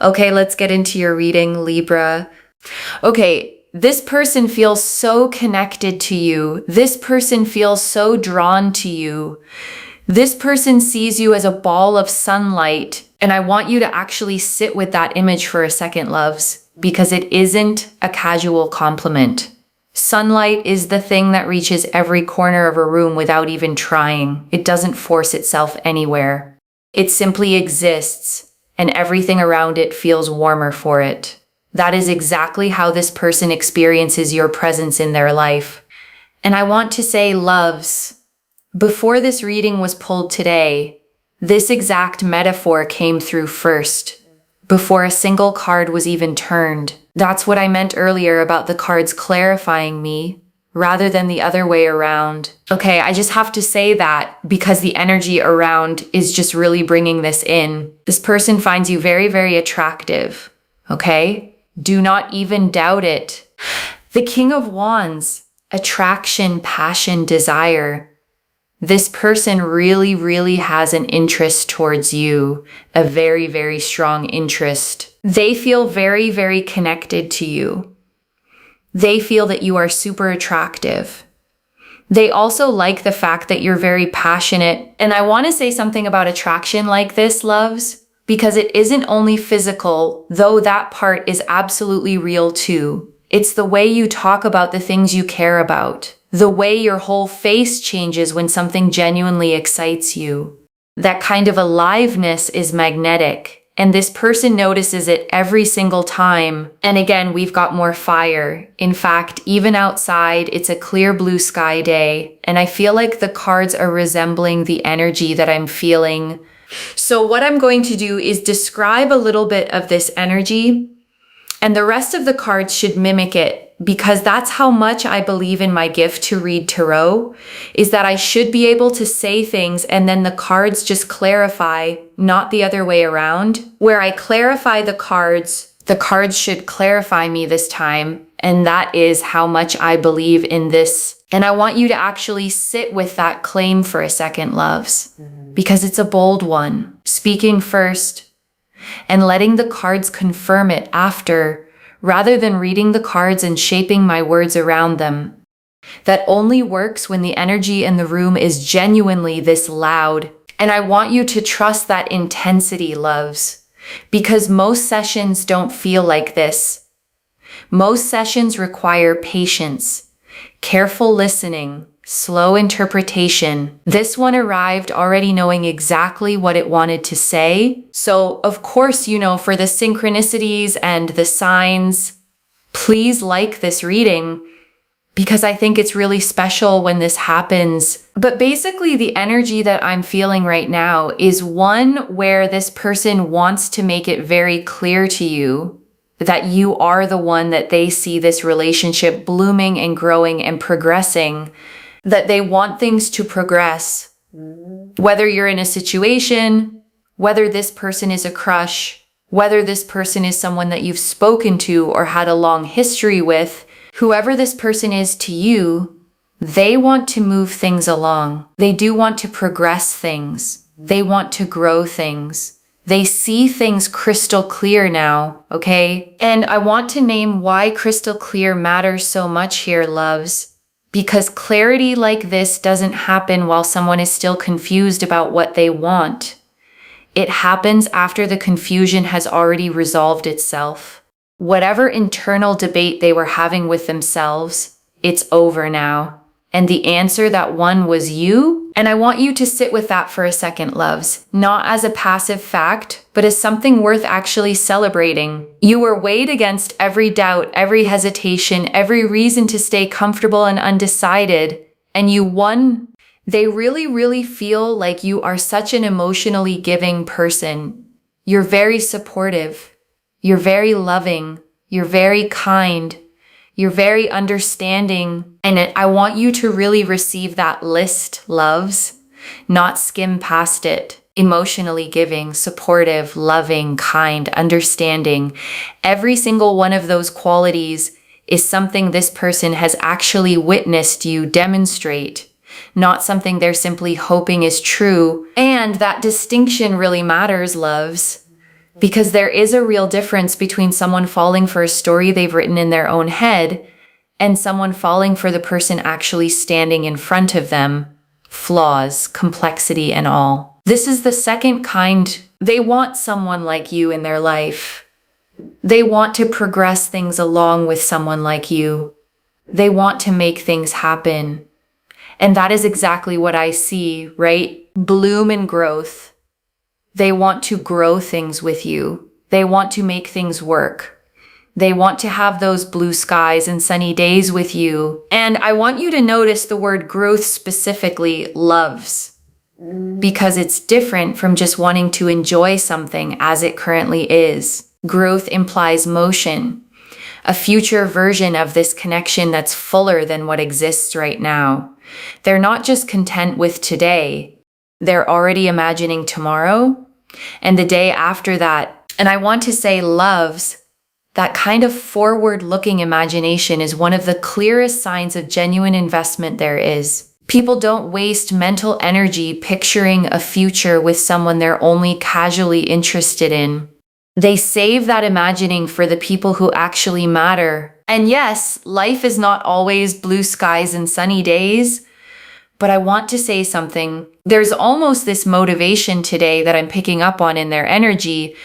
Okay, let's get into your reading, Libra. Okay, this person feels so connected to you. This person feels so drawn to you. This person sees you as a ball of sunlight. And I want you to actually sit with that image for a second, loves, because it isn't a casual compliment. Sunlight is the thing that reaches every corner of a room without even trying. It doesn't force itself anywhere. It simply exists, and everything around it feels warmer for it. That is exactly how this person experiences your presence in their life. And I want to say, loves, before this reading was pulled today, this exact metaphor came through first, before a single card was even turned. That's what I meant earlier about the cards clarifying me, rather than the other way around. Okay, I just have to say that because the energy around is just really bringing this in. This person finds you very, very attractive, okay? Do not even doubt it. The King of Wands, attraction, passion, desire. This person really, really has an interest towards you, a very, very strong interest. They feel very, very connected to you. They feel that you are super attractive. They also like the fact that you're very passionate. And I want to say something about attraction like this, loves, because it isn't only physical, though that part is absolutely real too. It's the way you talk about the things you care about. The way your whole face changes when something genuinely excites you. That kind of aliveness is magnetic, and this person notices it every single time. And again, we've got more fire. In fact, even outside, it's a clear blue sky day, and I feel like the cards are resembling the energy that I'm feeling. So what I'm going to do is describe a little bit of this energy, and the rest of the cards should mimic it. Because that's how much I believe in my gift to read tarot, is that I should be able to say things and then the cards just clarify, not the other way around. Where I clarify the cards should clarify me this time. And that is how much I believe in this. And I want you to actually sit with that claim for a second, loves, because it's a bold one. Speaking first and letting the cards confirm it after, rather than reading the cards and shaping my words around them. That only works when the energy in the room is genuinely this loud. And I want you to trust that intensity, loves, because most sessions don't feel like this. Most sessions require patience, careful listening, slow interpretation. This one arrived already knowing exactly what it wanted to say. So of course, for the synchronicities and the signs, please like this reading because I think it's really special when this happens. But basically the energy that I'm feeling right now is one where this person wants to make it very clear to you that you are the one that they see this relationship blooming and growing and progressing, that they want things to progress. Whether you're in a situation, whether this person is a crush, whether this person is someone that you've spoken to or had a long history with, whoever this person is to you, they want to move things along. They do want to progress things. They want to grow things. They see things crystal clear now, okay? And I want to name why crystal clear matters so much here, loves. Because clarity like this doesn't happen while someone is still confused about what they want. It happens after the confusion has already resolved itself. Whatever internal debate they were having with themselves, it's over now. And the answer that won was you. And I want you to sit with that for a second, loves. Not as a passive fact, but as something worth actually celebrating. You were weighed against every doubt, every hesitation, every reason to stay comfortable and undecided. And you won. They really, really feel like you are such an emotionally giving person. You're very supportive. You're very loving. You're very kind. You're very understanding. And I want you to really receive that list, loves, not skim past it. Emotionally giving, supportive, loving, kind, understanding. Every single one of those qualities is something this person has actually witnessed you demonstrate, not something they're simply hoping is true. And that distinction really matters, loves. Because there is a real difference between someone falling for a story they've written in their own head and someone falling for the person actually standing in front of them, flaws, complexity, and all. This is the second kind. They want someone like you in their life. They want to progress things along with someone like you. They want to make things happen. And that is exactly what I see, right? Bloom and growth. They want to grow things with you. They want to make things work. They want to have those blue skies and sunny days with you. And I want you to notice the word growth specifically, loves, because it's different from just wanting to enjoy something as it currently is. Growth implies motion, a future version of this connection that's fuller than what exists right now. They're not just content with today. They're already imagining tomorrow and the day after that. And I want to say loves. That kind of forward-looking imagination is one of the clearest signs of genuine investment there is. People don't waste mental energy picturing a future with someone they're only casually interested in. They save that imagining for the people who actually matter. And yes, life is not always blue skies and sunny days, but I want to say something. There's almost this motivation today that I'm picking up on in their energy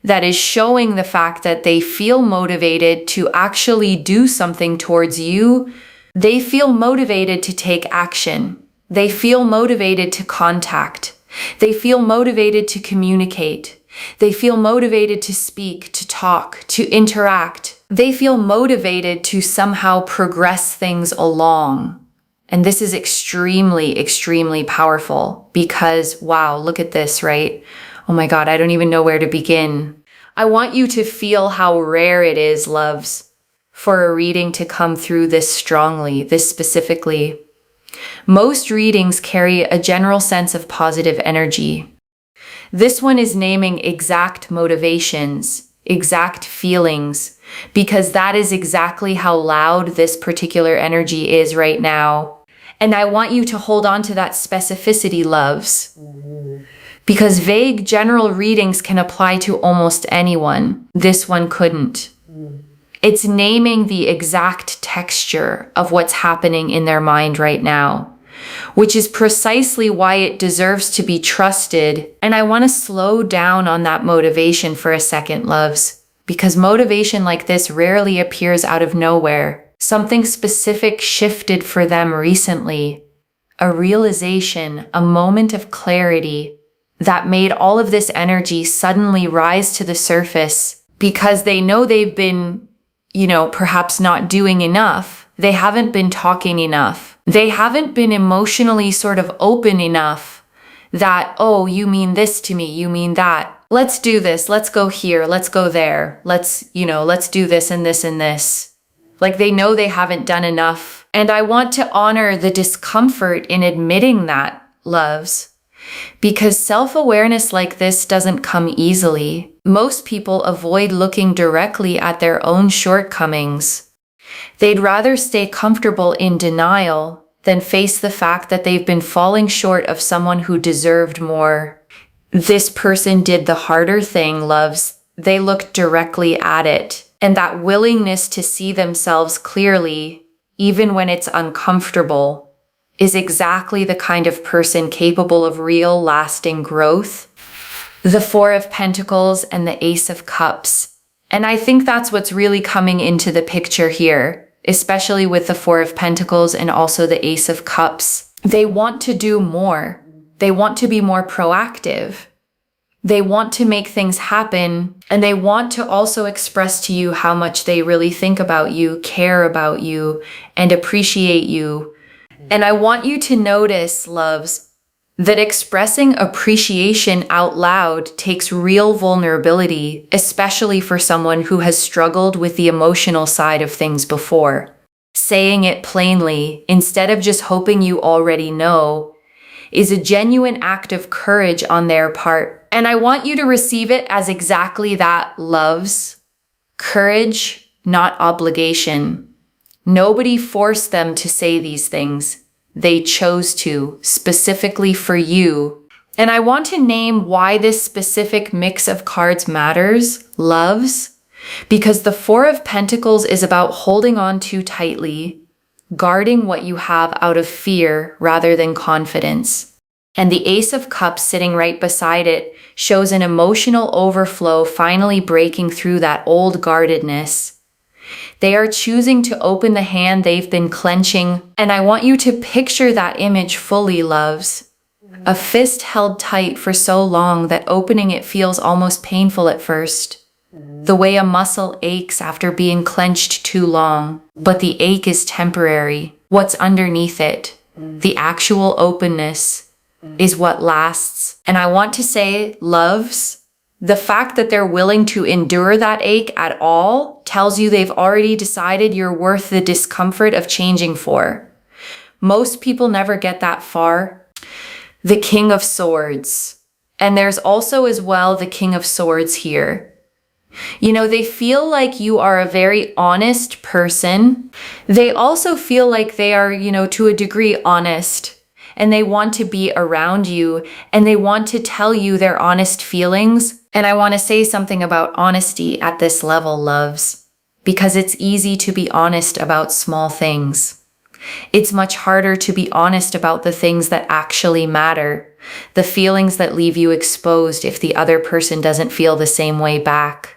that is showing the fact that they feel motivated to actually do something towards you. They feel motivated to take action. They feel motivated to contact. They feel motivated to communicate. They feel motivated to speak, to talk, to interact. They feel motivated to somehow progress things along. And this is extremely, extremely powerful because, wow, look at this, right? Oh my God, I don't even know where to begin. I want you to feel how rare it is, loves, for a reading to come through this strongly, this specifically. Most readings carry a general sense of positive energy. This one is naming exact motivations, exact feelings, because that is exactly how loud this particular energy is right now. And I want you to hold on to that specificity, loves. Because vague general readings can apply to almost anyone. This one couldn't. It's naming the exact texture of what's happening in their mind right now, which is precisely why it deserves to be trusted. And I want to slow down on that motivation for a second, loves, because motivation like this rarely appears out of nowhere. Something specific shifted for them recently, a realization, a moment of clarity that made all of this energy suddenly rise to the surface because they know they've been, perhaps not doing enough. They haven't been talking enough. They haven't been emotionally sort of open enough that, oh, you mean this to me, you mean that. Let's do this, let's go here, let's go there. Let's do this and this and this. Like they know they haven't done enough. And I want to honor the discomfort in admitting that, loves. Because self-awareness like this doesn't come easily. Most people avoid looking directly at their own shortcomings. They'd rather stay comfortable in denial than face the fact that they've been falling short of someone who deserved more. This person did the harder thing, loves. They looked directly at it. And that willingness to see themselves clearly, even when it's uncomfortable, is exactly the kind of person capable of real, lasting growth. The Four of Pentacles and the Ace of Cups. And I think that's what's really coming into the picture here, especially with the Four of Pentacles and also the Ace of Cups. They want to do more. They want to be more proactive. They want to make things happen, and they want to also express to you how much they really think about you, care about you, and appreciate you. And I want you to notice, loves, that expressing appreciation out loud takes real vulnerability, especially for someone who has struggled with the emotional side of things before. Saying it plainly, instead of just hoping you already know, is a genuine act of courage on their part. And I want you to receive it as exactly that, loves. Courage, not obligation. Nobody forced them to say these things. They chose to, specifically for you. And I want to name why this specific mix of cards matters, loves, because the Four of Pentacles is about holding on too tightly, guarding what you have out of fear rather than confidence. And the Ace of Cups sitting right beside it shows an emotional overflow finally breaking through that old guardedness. They are choosing to open the hand they've been clenching, and I want you to picture that image fully, loves. A fist held tight for so long that opening it feels almost painful at first. The way a muscle aches after being clenched too long, but the ache is temporary. What's underneath it, the actual openness, is what lasts. And I want to say, loves, the fact that they're willing to endure that ache at all tells you they've already decided you're worth the discomfort of changing for. Most people never get that far. The King of Swords. And there's also as well the King of Swords here. You know, they feel like you are a very honest person. They also feel like they are, to a degree honest. And they want to be around you. And they want to tell you their honest feelings. And I want to say something about honesty at this level, loves. Because it's easy to be honest about small things. It's much harder to be honest about the things that actually matter, the feelings that leave you exposed if the other person doesn't feel the same way back.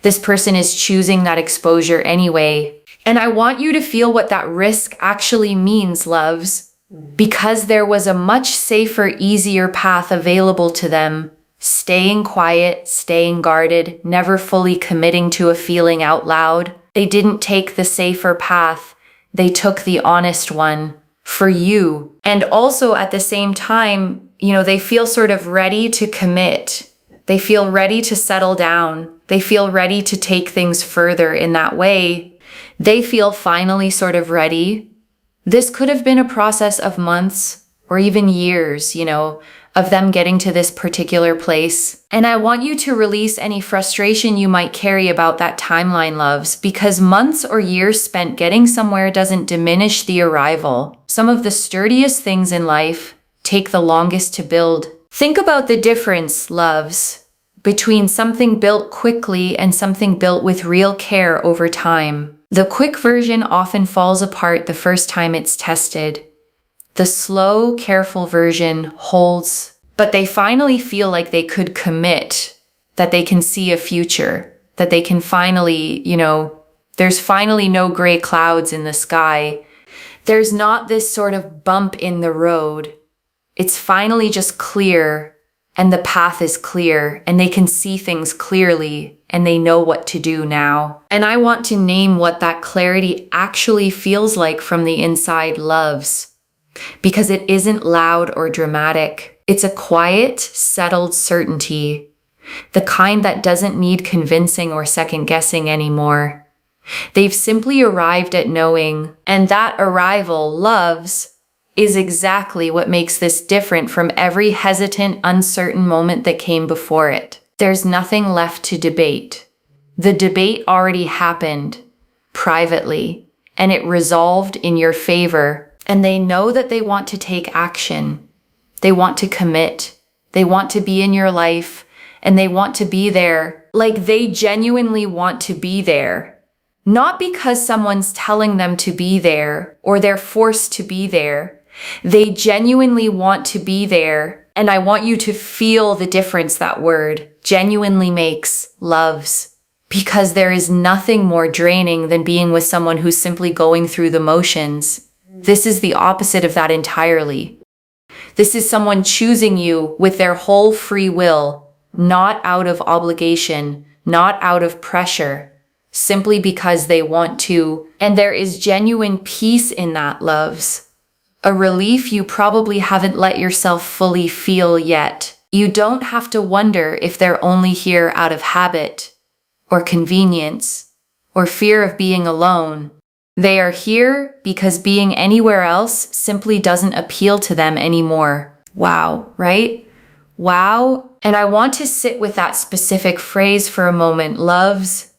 This person is choosing that exposure anyway, and I want you to feel what that risk actually means, loves, because there was a much safer, easier path available to them, staying quiet, staying guarded, never fully committing to a feeling out loud. They didn't take the safer path. They took the honest one for you. And also at the same time, they feel sort of ready to commit. They feel ready to settle down. They feel ready to take things further in that way. They feel finally sort of ready. This could have been a process of months or even years, of them getting to this particular place. And I want you to release any frustration you might carry about that timeline, loves, because months or years spent getting somewhere doesn't diminish the arrival. Some of the sturdiest things in life take the longest to build. Think about the difference, loves, between something built quickly and something built with real care over time. The quick version often falls apart the first time it's tested. The slow, careful version holds, but they finally feel like they could commit, that they can see a future, that they can finally, there's finally no gray clouds in the sky. There's not this sort of bump in the road. It's finally just clear, and the path is clear, and they can see things clearly, and they know what to do now. And I want to name what that clarity actually feels like from the inside, loves. Because it isn't loud or dramatic. It's a quiet, settled certainty. The kind that doesn't need convincing or second guessing anymore. They've simply arrived at knowing, and that arrival, loves, is exactly what makes this different from every hesitant, uncertain moment that came before it. There's nothing left to debate. The debate already happened, privately, and it resolved in your favor. And they know that they want to take action. They want to commit. They want to be in your life, and they want to be there. Like they genuinely want to be there. Not because someone's telling them to be there or they're forced to be there. They genuinely want to be there. And I want you to feel the difference that word genuinely makes, loves. Because there is nothing more draining than being with someone who's simply going through the motions. This is the opposite of that entirely. This is someone choosing you with their whole free will, not out of obligation, not out of pressure, simply because they want to. And there is genuine peace in that, loves. A relief you probably haven't let yourself fully feel yet. You don't have to wonder if they're only here out of habit, or convenience, or fear of being alone. They are here because being anywhere else simply doesn't appeal to them anymore. Wow, right? Wow. And I want to sit with that specific phrase for a moment, loves.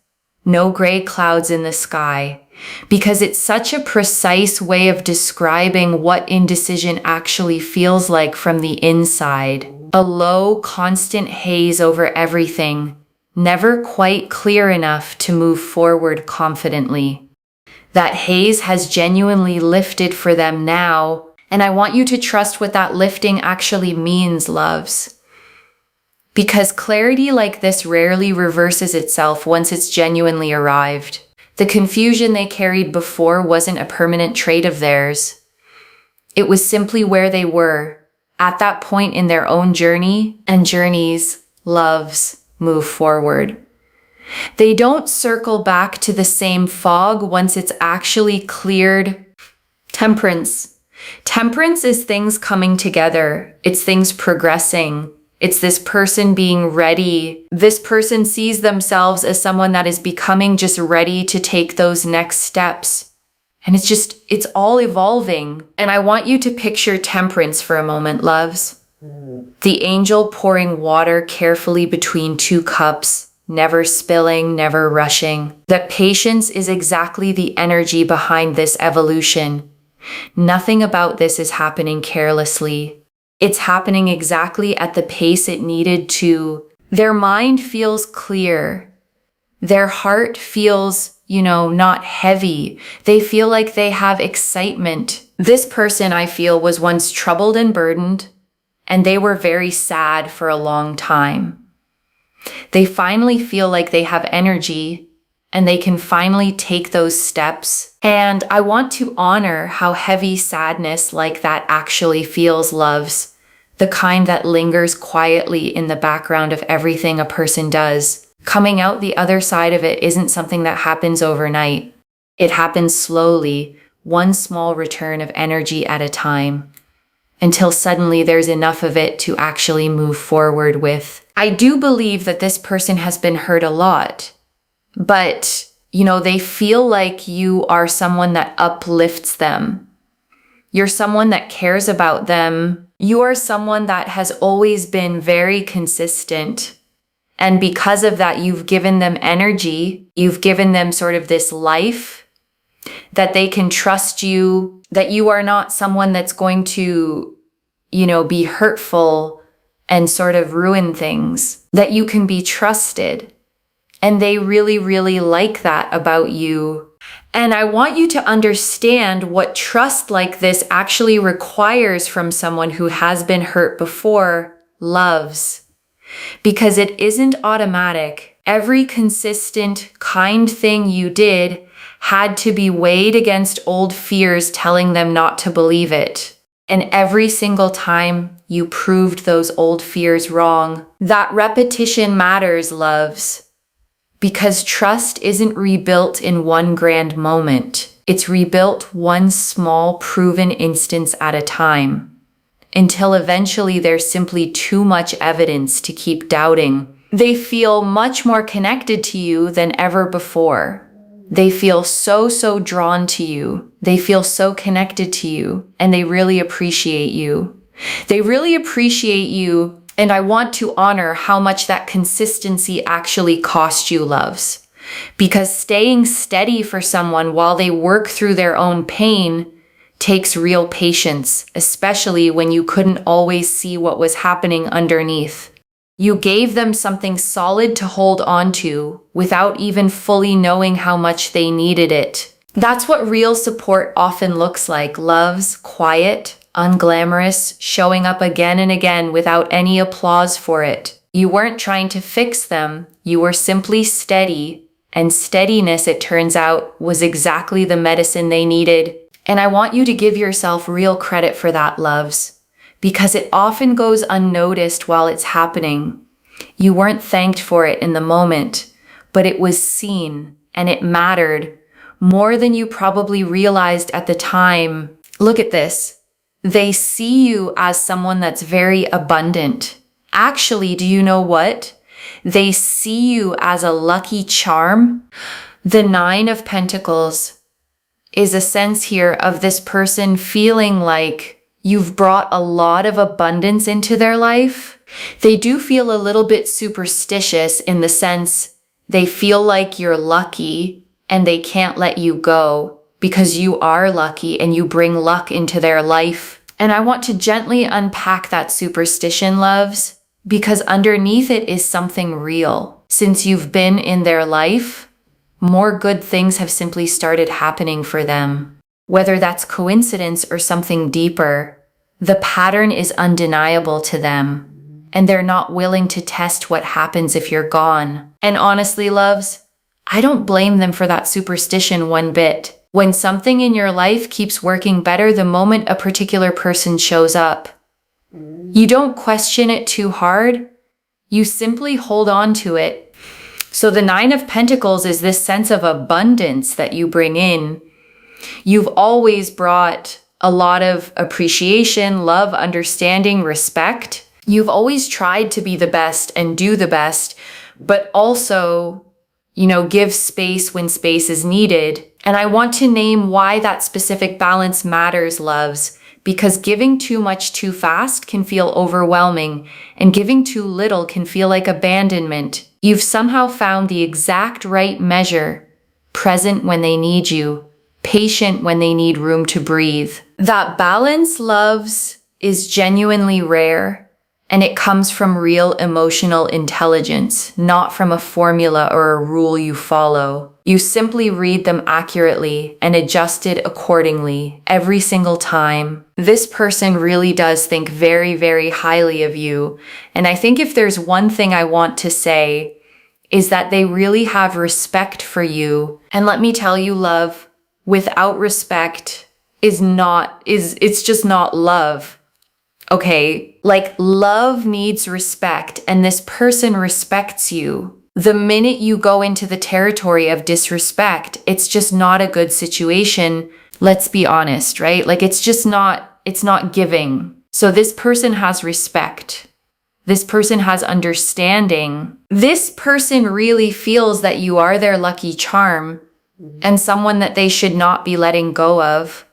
No gray clouds in the sky. because it's such a precise way of describing what indecision actually feels like from the inside. A low, constant haze over everything, never quite clear enough to move forward confidently. That haze has genuinely lifted for them now, and I want you to trust what that lifting actually means, loves. Because clarity like this rarely reverses itself once it's genuinely arrived. The confusion they carried before wasn't a permanent trait of theirs. It was simply where they were, at that point in their own journey, and journeys, loves, move forward. They don't circle back to the same fog once it's actually cleared. Temperance. Temperance is things coming together. It's things progressing. It's this person being ready. This person sees themselves as someone that is becoming just ready to take those next steps. And it's all evolving. And I want you to picture temperance for a moment, loves. The angel pouring water carefully between two cups, never spilling, never rushing. That patience is exactly the energy behind this evolution. Nothing about this is happening carelessly. It's happening exactly at the pace it needed to. Their mind feels clear. Their heart feels, not heavy. They feel like they have excitement. This person, I feel, was once troubled and burdened, and they were very sad for a long time. They finally feel like they have energy, and they can finally take those steps. And I want to honor how heavy sadness like that actually feels, loves. The kind that lingers quietly in the background of everything a person does. Coming out the other side of it isn't something that happens overnight. It happens slowly, one small return of energy at a time, until suddenly there's enough of it to actually move forward with. I do believe that this person has been hurt a lot, but, they feel like you are someone that uplifts them. You're someone that cares about them. You are someone that has always been very consistent. And because of that, you've given them energy. You've given them sort of this life that they can trust you, that you are not someone that's going to, be hurtful and sort of ruin things, that you can be trusted. And they really, really like that about you. And I want you to understand what trust like this actually requires from someone who has been hurt before, loves. Because it isn't automatic. Every consistent, kind thing you did had to be weighed against old fears telling them not to believe it. And every single time you proved those old fears wrong. That repetition matters, loves. Because trust isn't rebuilt in one grand moment. It's rebuilt one small, proven instance at a time, until eventually there's simply too much evidence to keep doubting. They feel much more connected to you than ever before. They feel so drawn to you. They feel so connected to you, and they really appreciate you. They really appreciate you. And I want to honor how much that consistency actually cost you, loves. Because staying steady for someone while they work through their own pain takes real patience, especially when you couldn't always see what was happening underneath. You gave them something solid to hold on to without even fully knowing how much they needed it. That's what real support often looks like, loves. Quiet, unglamorous, showing up again and again without any applause for it. You weren't trying to fix them, you were simply steady, and steadiness, it turns out, was exactly the medicine they needed. And I want you to give yourself real credit for that, loves, because it often goes unnoticed while it's happening. You weren't thanked for it in the moment, but it was seen, and it mattered more than you probably realized at the time. Look at this. They see you as someone that's very abundant. Actually, do you know what? They see you as a lucky charm. The 9 of Pentacles is a sense here of this person feeling like you've brought a lot of abundance into their life. They do feel a little bit superstitious in the sense they feel like you're lucky and they can't let you go because you are lucky and you bring luck into their life. And I want to gently unpack that superstition, loves, because underneath it is something real. Since you've been in their life, more good things have simply started happening for them. Whether that's coincidence or something deeper, the pattern is undeniable to them, and they're not willing to test what happens if you're gone. And honestly, loves, I don't blame them for that superstition one bit. When something in your life keeps working better the moment a particular person shows up, you don't question it too hard. You simply hold on to it. So the Nine of Pentacles is this sense of abundance that you bring in. You've always brought a lot of appreciation, love, understanding, respect. You've always tried to be the best and do the best, but also, give space when space is needed. And I want to name why that specific balance matters, loves, because giving too much too fast can feel overwhelming, and giving too little can feel like abandonment. You've somehow found the exact right measure, present when they need you, patient when they need room to breathe. That balance, loves, is genuinely rare. And it comes from real emotional intelligence, not from a formula or a rule you follow. You simply read them accurately and adjust it accordingly every single time. This person really does think very, very highly of you. And I think if there's one thing I want to say, is that they really have respect for you. And let me tell you, love, without respect it's just not love. Okay, love needs respect, and this person respects you. The minute you go into the territory of disrespect, it's just not a good situation. Let's be honest, right? It's not giving. So this person has respect. This person has understanding. This person really feels that you are their lucky charm and someone that they should not be letting go of.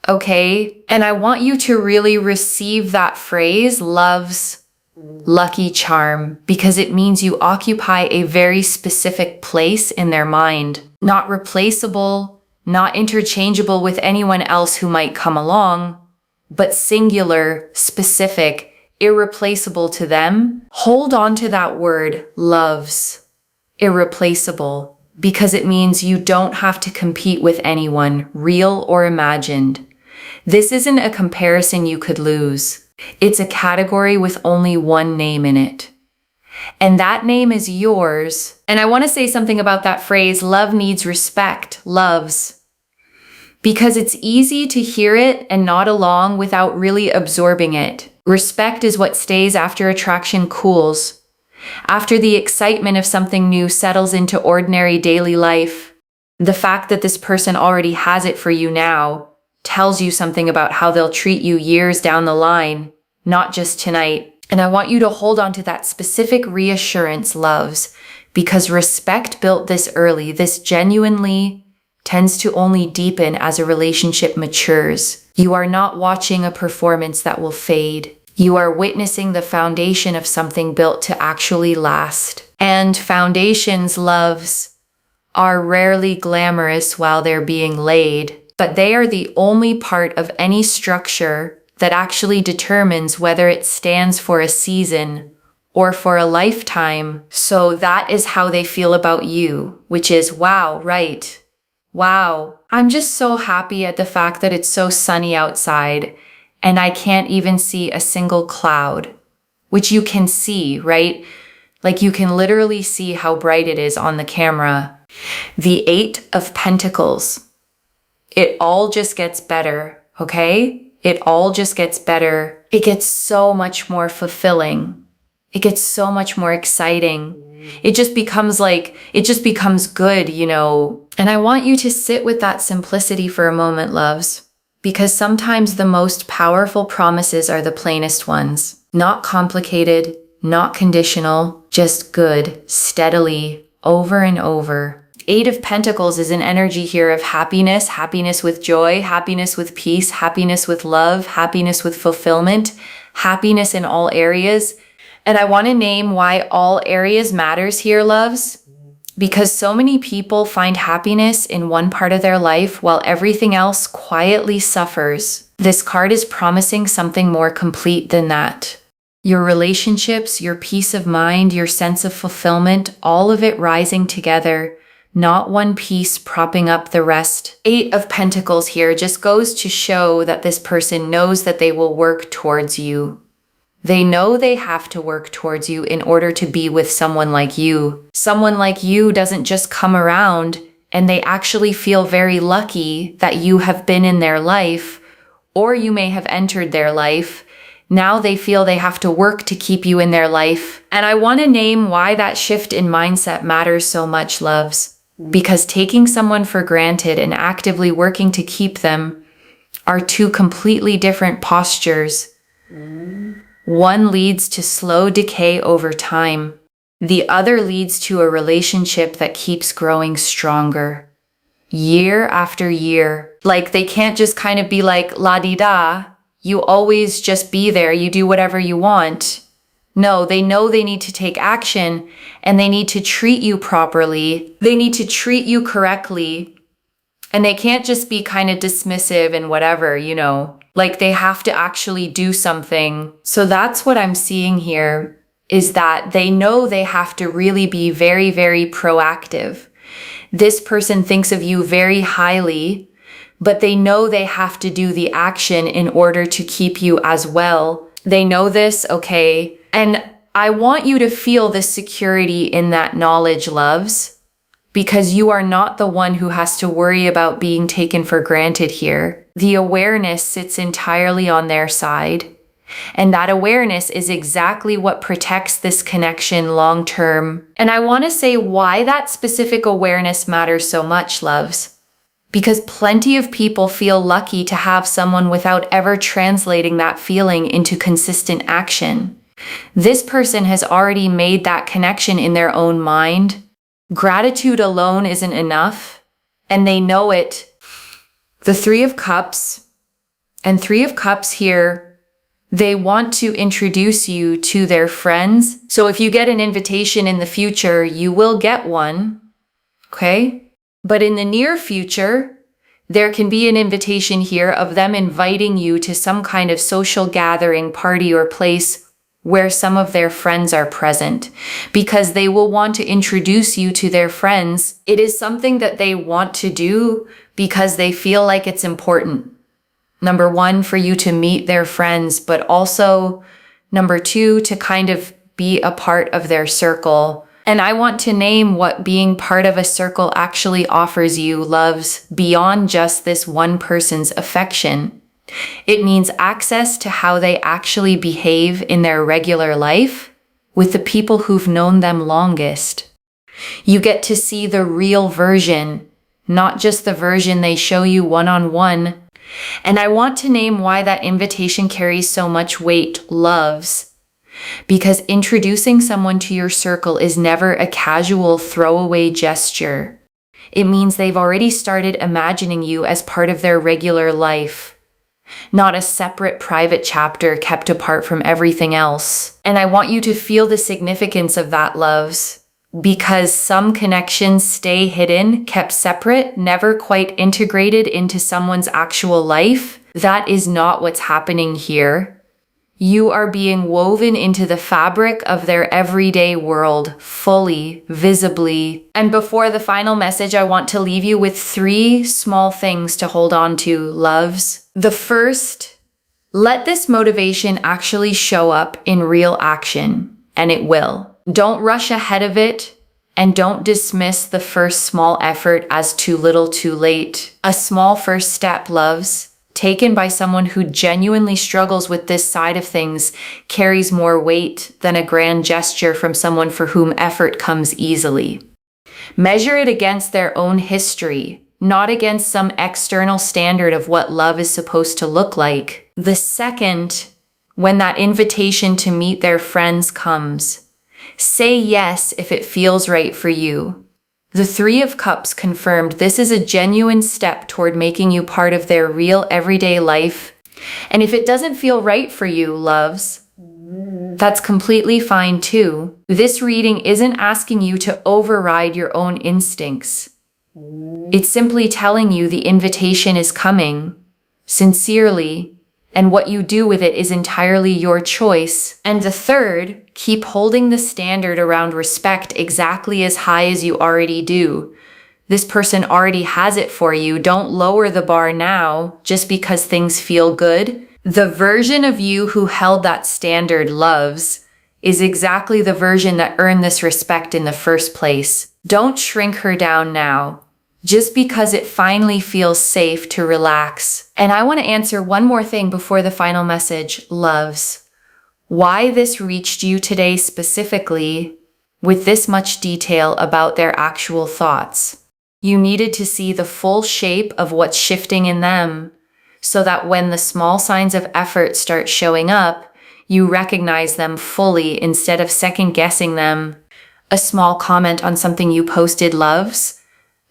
Okay? And I want you to really receive that phrase, love's lucky charm, because it means you occupy a very specific place in their mind. Not replaceable, not interchangeable with anyone else who might come along, but singular, specific, irreplaceable to them. Hold on to that word, love's. Irreplaceable, because it means you don't have to compete with anyone, real or imagined. This isn't a comparison you could lose. It's a category with only one name in it. And that name is yours. And I want to say something about that phrase, love needs respect, loves. Because it's easy to hear it and nod along without really absorbing it. Respect is what stays after attraction cools. After the excitement of something new settles into ordinary daily life. The fact that this person already has it for you now tells you something about how they'll treat you years down the line, not just tonight. And I want you to hold on to that specific reassurance, loves, because respect built this early, this genuinely tends to only deepen as a relationship matures. You are not watching a performance that will fade. You are witnessing the foundation of something built to actually last. And foundations, loves, are rarely glamorous while they're being laid. But they are the only part of any structure that actually determines whether it stands for a season or for a lifetime. So that is how they feel about you, which is, wow, right? Wow. I'm just so happy at the fact that it's so sunny outside and I can't even see a single cloud, which you can see, right? You can literally see how bright it is on the camera. The Eight of Pentacles. It all just gets better, okay? It all just gets better. It gets so much more fulfilling. It gets so much more exciting. It just becomes good, And I want you to sit with that simplicity for a moment, loves, because sometimes the most powerful promises are the plainest ones. Not complicated, not conditional, just good, steadily, over and over. Eight of Pentacles is an energy here of happiness, happiness with joy, happiness with peace, happiness with love, happiness with fulfillment, happiness in all areas. And I want to name why all areas matters here, loves. because so many people find happiness in one part of their life while everything else quietly suffers. This card is promising something more complete than that. Your relationships, your peace of mind, your sense of fulfillment, all of it rising together, not one piece propping up the rest. 8 of Pentacles here just goes to show that this person knows that they will work towards you. They know they have to work towards you in order to be with someone like you. Someone like you doesn't just come around, and they actually feel very lucky that you have been in their life, or you may have entered their life. Now they feel they have to work to keep you in their life. And I want to name why that shift in mindset matters so much, loves. Because taking someone for granted and actively working to keep them are two completely different postures. One leads to slow decay over time. The other leads to a relationship that keeps growing stronger. Year after year. Like they can't just kind of be like la-di-da. You always just be there. You do whatever you want. No, they know they need to take action and they need to treat you properly. They need to treat you correctly. And they can't just be kind of dismissive and whatever, you know. Like they have to actually do something. So that's what I'm seeing here, is that they know they have to really be very, very proactive. This person thinks of you very highly, but they know they have to do the action in order to keep you as well. They know this, okay? And I want you to feel the security in that knowledge, loves, because you are not the one who has to worry about being taken for granted here. The awareness sits entirely on their side. And that awareness is exactly what protects this connection long term. And I want to say why that specific awareness matters so much, loves. Because plenty of people feel lucky to have someone without ever translating that feeling into consistent action. This person has already made that connection in their own mind. Gratitude alone isn't enough, and they know it. The 3 of Cups, and 3 of Cups here, they want to introduce you to their friends. So if you get an invitation in the future, you will get one, okay? But in the near future, there can be an invitation here of them inviting you to some kind of social gathering, party, or place where some of their friends are present, because they will want to introduce you to their friends. It is something that they want to do because they feel like it's important. Number 1, for you to meet their friends, but also number 2, to kind of be a part of their circle. And I want to name what being part of a circle actually offers you, loves, beyond just this one person's affection. It means access to how they actually behave in their regular life with the people who've known them longest. You get to see the real version, not just the version they show you one-on-one. And I want to name why that invitation carries so much weight, loves. Because introducing someone to your circle is never a casual throwaway gesture. It means they've already started imagining you as part of their regular life, not a separate private chapter kept apart from everything else. And I want you to feel the significance of that, loves, because some connections stay hidden, kept separate, never quite integrated into someone's actual life. That is not what's happening here. You are being woven into the fabric of their everyday world, fully, visibly. And before the final message, I want to leave you with 3 small things to hold on to, loves. The first, let this motivation actually show up in real action, and it will. Don't rush ahead of it, and don't dismiss the first small effort as too little too late. A small first step, loves, taken by someone who genuinely struggles with this side of things, carries more weight than a grand gesture from someone for whom effort comes easily. Measure it against their own history, not against some external standard of what love is supposed to look like. The second, when that invitation to meet their friends comes, say yes if it feels right for you. The 3 of Cups confirmed this is a genuine step toward making you part of their real everyday life. And if it doesn't feel right for you, loves, That's completely fine too. This reading isn't asking you to override your own instincts. It's simply telling you the invitation is coming, sincerely, and what you do with it is entirely your choice. And the third, keep holding the standard around respect exactly as high as you already do. This person already has it for you. Don't lower the bar now just because things feel good. The version of you who held that standard, loves, is exactly the version that earned this respect in the first place. Don't shrink her down now, just because it finally feels safe to relax. And I want to answer one more thing before the final message, loves. Why this reached you today specifically with this much detail about their actual thoughts. You needed to see the full shape of what's shifting in them so that when the small signs of effort start showing up, you recognize them fully instead of second-guessing them. A small comment on something you posted, loves,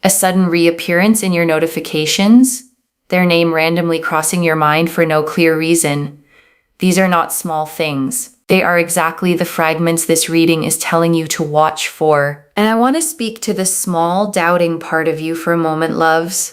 a sudden reappearance in your notifications, their name randomly crossing your mind for no clear reason. These are not small things. They are exactly the fragments this reading is telling you to watch for. And I want to speak to the small, doubting part of you for a moment, loves.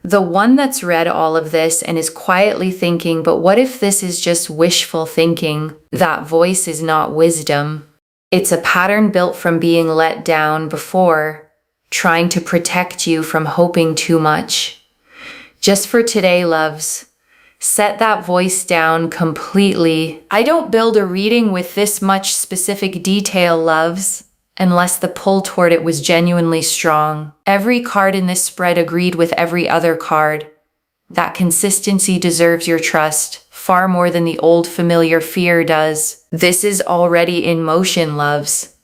The one that's read all of this and is quietly thinking, but what if this is just wishful thinking? That voice is not wisdom. It's a pattern built from being let down before, trying to protect you from hoping too much. Just for today, loves, set that voice down completely. I don't build a reading with this much specific detail, loves, unless the pull toward it was genuinely strong. Every card in this spread agreed with every other card. That consistency deserves your trust, far more than the old familiar fear does. This is already in motion, loves.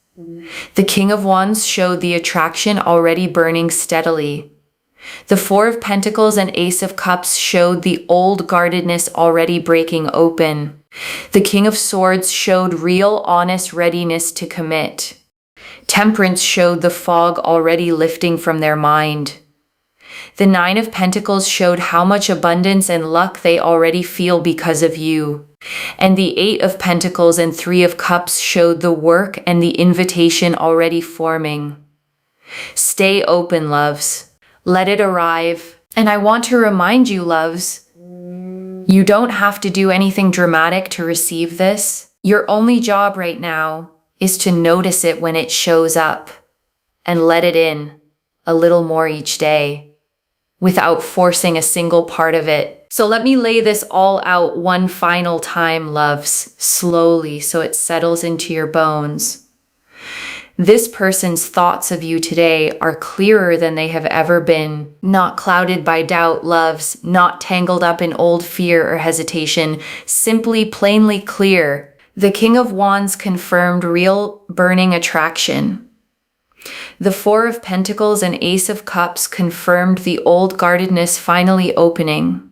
The King of Wands showed the attraction already burning steadily. The Four of Pentacles and Ace of Cups showed the old guardedness already breaking open. The King of Swords showed real, honest readiness to commit. Temperance showed the fog already lifting from their mind. The Nine of Pentacles showed how much abundance and luck they already feel because of you. And the Eight of Pentacles and Three of Cups showed the work and the invitation already forming. Stay open, loves. Let it arrive. And I want to remind you, loves, you don't have to do anything dramatic to receive this. Your only job right now is to notice it when it shows up and let it in a little more each day without forcing a single part of it. So let me lay this all out one final time, loves, slowly so it settles into your bones. This person's thoughts of you today are clearer than they have ever been, not clouded by doubt, loves, not tangled up in old fear or hesitation, simply plainly clear. The King of Wands confirmed real burning attraction. The Four of Pentacles and Ace of Cups confirmed the old guardedness finally opening.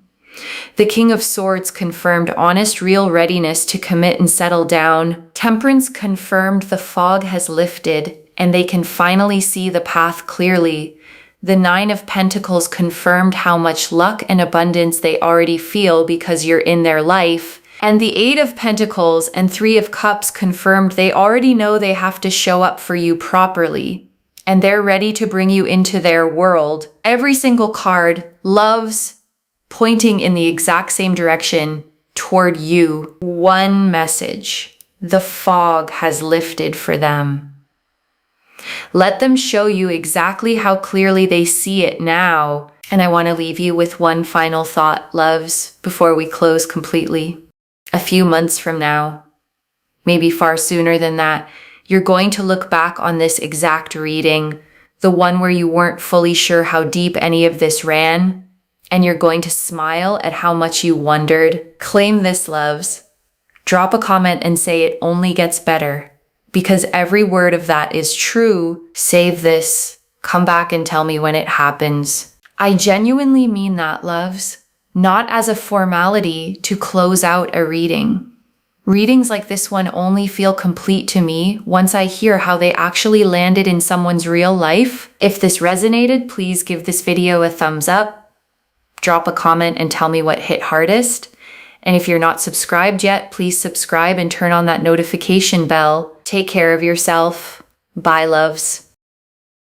The King of Swords confirmed honest, real readiness to commit and settle down. Temperance confirmed the fog has lifted and they can finally see the path clearly. The Nine of Pentacles confirmed how much luck and abundance they already feel because you're in their life. And the Eight of Pentacles and Three of Cups confirmed they already know they have to show up for you properly. And they're ready to bring you into their world. Every single card, loves, pointing in the exact same direction toward you. One message. The fog has lifted for them. Let them show you exactly how clearly they see it now. And I want to leave you with one final thought, loves, before we close completely. A few months from now, maybe far sooner than that, you're going to look back on this exact reading, the one where you weren't fully sure how deep any of this ran, and you're going to smile at how much you wondered. Claim this, loves. Drop a comment and say it only gets better, because every word of that is true. Save this. Come back and tell me when it happens. I genuinely mean that, loves. Not as a formality to close out a reading. Readings like this one only feel complete to me once I hear how they actually landed in someone's real life. If this resonated, please give this video a thumbs up. Drop a comment and tell me what hit hardest. And if you're not subscribed yet, please subscribe and turn on that notification bell. Take care of yourself. Bye, loves.